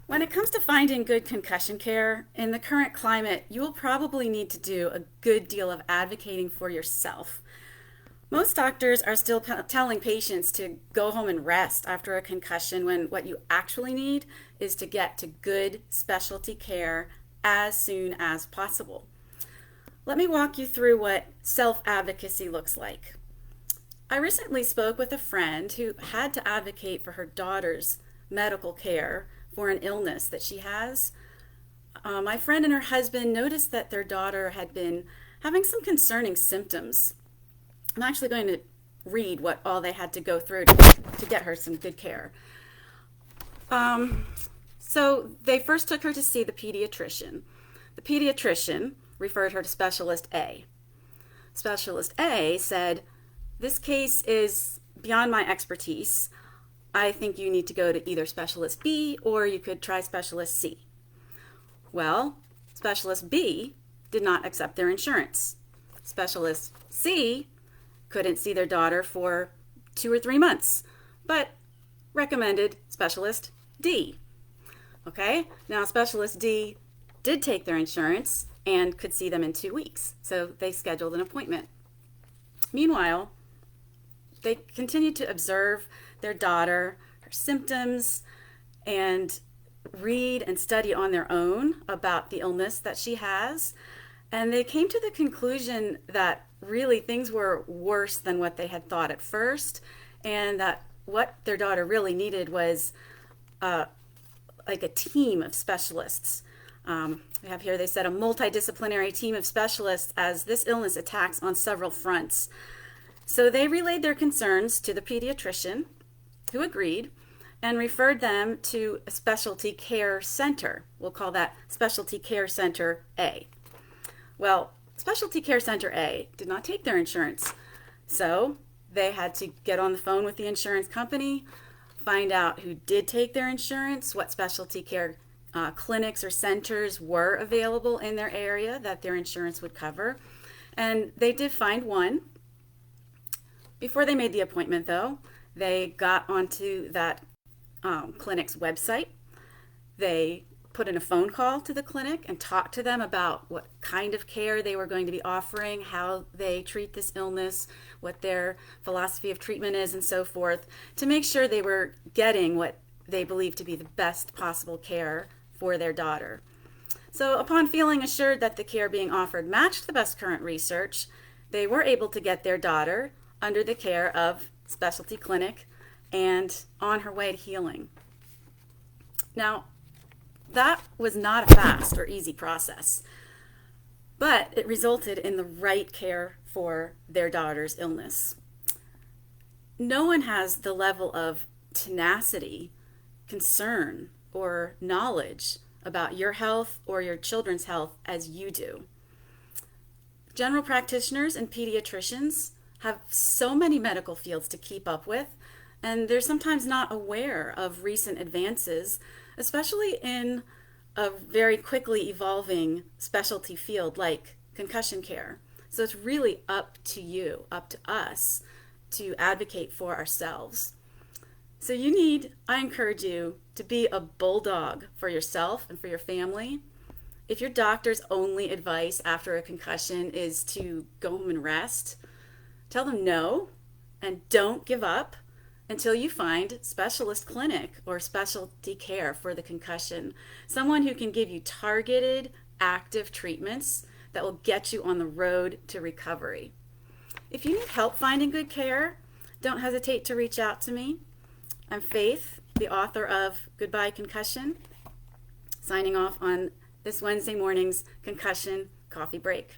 When it comes to finding good concussion care, in the current climate, you will probably need to do a good deal of advocating for yourself. Most doctors are still telling patients to go home and rest after a concussion when what you actually need is to get to good specialty care as soon as possible. Let me walk you through what self advocacy looks like. I recently spoke with a friend who had to advocate for her daughter's medical care for an illness that she has. My friend and her husband noticed that their daughter had been having some concerning symptoms. I'm actually going to read what all they had to go through to get her some good care. So they first took her to see the pediatrician. The pediatrician referred her to Specialist A. Specialist A said, "This case is beyond my expertise. I think you need to go to either Specialist B or you could try Specialist C." Well, Specialist B did not accept their insurance. Specialist C couldn't see their daughter for 2 or 3 months, but recommended Specialist D. Okay, now Specialist D did take their insurance and could see them in 2 weeks, so they scheduled an appointment. Meanwhile, they continued to observe their daughter, her symptoms, and read and study on their own about the illness that she has. And they came to the conclusion that really things were worse than what they had thought at first, and that what their daughter really needed was like a team of specialists. We have here, they said, a multidisciplinary team of specialists as this illness attacks on several fronts. So they relayed their concerns to the pediatrician, who agreed, and referred them to a specialty care center. We'll call that Specialty Care Center A. Well, Specialty Care Center A did not take their insurance, so they had to get on the phone with the insurance company, find out who did take their insurance, what specialty care clinics or centers were available in their area that their insurance would cover. And they did find one. Before they made the appointment, though, they got onto that clinic's website. They put in a phone call to the clinic and talked to them about what kind of care they were going to be offering, how they treat this illness, what their philosophy of treatment is, and so forth, to make sure they were getting what they believed to be the best possible care for their daughter. So upon feeling assured that the care being offered matched the best current research, they were able to get their daughter under the care of specialty clinic and on her way to healing. Now, that was not a fast or easy process, but it resulted in the right care for their daughter's illness. No one has the level of tenacity, concern, or knowledge about your health or your children's health as you do. General practitioners and pediatricians have so many medical fields to keep up with, and they're sometimes not aware of recent advances, especially in a very quickly evolving specialty field like concussion care. So it's really up to you, up to us, to advocate for ourselves. So I encourage you to be a bulldog for yourself and for your family. If your doctor's only advice after a concussion is to go home and rest, tell them no and don't give up until you find specialist clinic or specialty care for the concussion. Someone who can give you targeted, active treatments that will get you on the road to recovery. If you need help finding good care, don't hesitate to reach out to me. I'm Faith, the author of Goodbye Concussion, signing off on this Wednesday morning's Concussion Coffee Break.